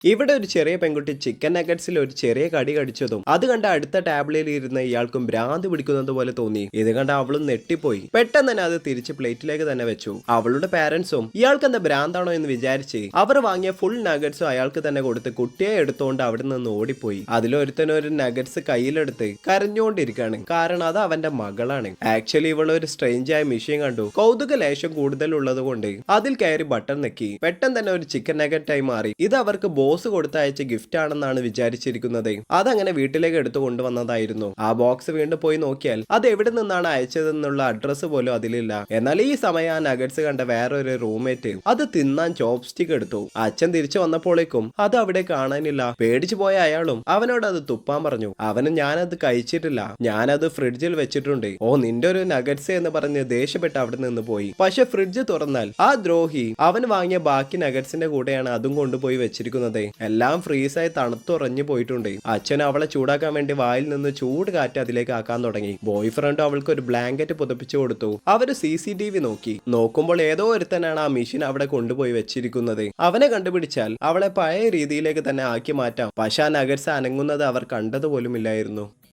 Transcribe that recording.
ഇവിടെ ഒരു ചെറിയ പെൺകുട്ടി ചിക്കൻ നഗറ്റ്സിൽ ഒരു ചെറിയ കടി കടിച്ചതും അത് കണ്ട അടുത്ത ടാബ്ലറ്റിൽ ഇരുന്ന ഇയാൾക്കും ഭ്രാന്ത് പിടിക്കുന്നത് പോലെ തോന്നി. ഇത് കണ്ട അവളും നെട്ടിപ്പോയി. പെട്ടെന്ന് തന്നെ അത് തിരിച്ച് പ്ലേറ്റിലേക്ക് തന്നെ വെച്ചു. അവളുടെ പാരന്റ്സും ഇയാൾക്ക് എന്താ ഭ്രാന്താണോ എന്ന് വിചാരിച്ച് അവർ വാങ്ങിയ ഫുൾ നഗറ്റ്സും അയാൾക്ക് തന്നെ കൊടുത്ത് കുട്ടിയെ എടുത്തുകൊണ്ട് അവിടെ നിന്ന് ഓടിപ്പോയി. അതിലൊരുത്തനൊരു നഗറ്റ്സ് കയ്യിലെടുത്ത് കരഞ്ഞുകൊണ്ടിരിക്കുകയാണ്. കാരണം അത് അവന്റെ മകളാണ്. ആക്ച്വലി ഇവളൊരു സ്ട്രേഞ്ച് ആയ മിഷീൻ കണ്ടു. കൗതുക ലേശം കൂടുതൽ ഉള്ളത് കൊണ്ട് അതിൽ കയറി ബട്ടൺ നെക്കി. പെട്ടെന്ന് തന്നെ ഒരു ചിക്കൻ നഗറ്റായി മാറി. ഇത് അവർക്ക് ബോസ് കൊടുത്തയച്ച ഗിഫ്റ്റ് ആണെന്നാണ് വിചാരിച്ചിരിക്കുന്നത്. അതങ്ങനെ വീട്ടിലേക്ക് എടുത്തു കൊണ്ടുവന്നതായിരുന്നു. ആ ബോക്സ് വീണ്ടും പോയി നോക്കിയാൽ അത് എവിടെ നിന്നാണ് അയച്ചതെന്നുള്ള അഡ്രസ്സ് പോലും അതിലില്ല. എന്നാൽ ഈ സമയം ആ നഗറ്റ്സ് കണ്ട വേറൊരു റൂംമേറ്റ് അത് തിന്നാൻ ചോപ്സ്റ്റിക് എടുത്തു. അച്ഛൻ തിരിച്ചു വന്നപ്പോഴേക്കും അത് അവിടെ കാണാനില്ല. പേടിച്ചു പോയ അയാളും അവനോട് അത് തുപ്പാൻ പറഞ്ഞു. അവന് ഞാനത് കഴിച്ചിട്ടില്ല, ഞാനത് ഫ്രിഡ്ജിൽ വെച്ചിട്ടുണ്ട്. ഓ നിന്റെ ഒരു നഗറ്റ്സ് എന്ന് പറഞ്ഞ് ദേഷ്യപ്പെട്ട് അവിടെ നിന്ന് പോയി. പക്ഷെ ഫ്രിഡ്ജ് തുറന്നാൽ ആ ദ്രോഹി അവൻ വാങ്ങിയ ബാക്കി നഗറ്റ്സിന്റെ കൂടെയാണ് അതും കൊണ്ടുപോയി വെച്ചിരിക്കുന്നത്. എല്ലാം ഫ്രീസായി തണുത്തുറഞ്ഞു പോയിട്ടുണ്ട്. അച്ഛൻ അവളെ ചൂടാക്കാൻ വേണ്ടി വായിൽ നിന്ന് ചൂട് കാറ്റ് അതിലേക്ക് ആക്കാൻ തുടങ്ങി. ബോയ് ഫ്രണ്ട് അവൾക്ക് ഒരു ബ്ലാങ്കറ്റ് പുതപ്പിച്ചു കൊടുത്തു. അവര് CCTV നോക്കി. നോക്കുമ്പോൾ ഏതോ ഒരുത്തനാണ് ആ മെഷീൻ അവിടെ കൊണ്ടുപോയി വെച്ചിരിക്കുന്നത്. അവനെ കണ്ടുപിടിച്ചാൽ അവളെ പഴയ രീതിയിലേക്ക് തന്നെ ആക്കി മാറ്റാം. പക്ഷെ ആ നഗറ്റ്സ് അനങ്ങുന്നത് അവർ കണ്ടതുപോലും ഇല്ലായിരുന്നു.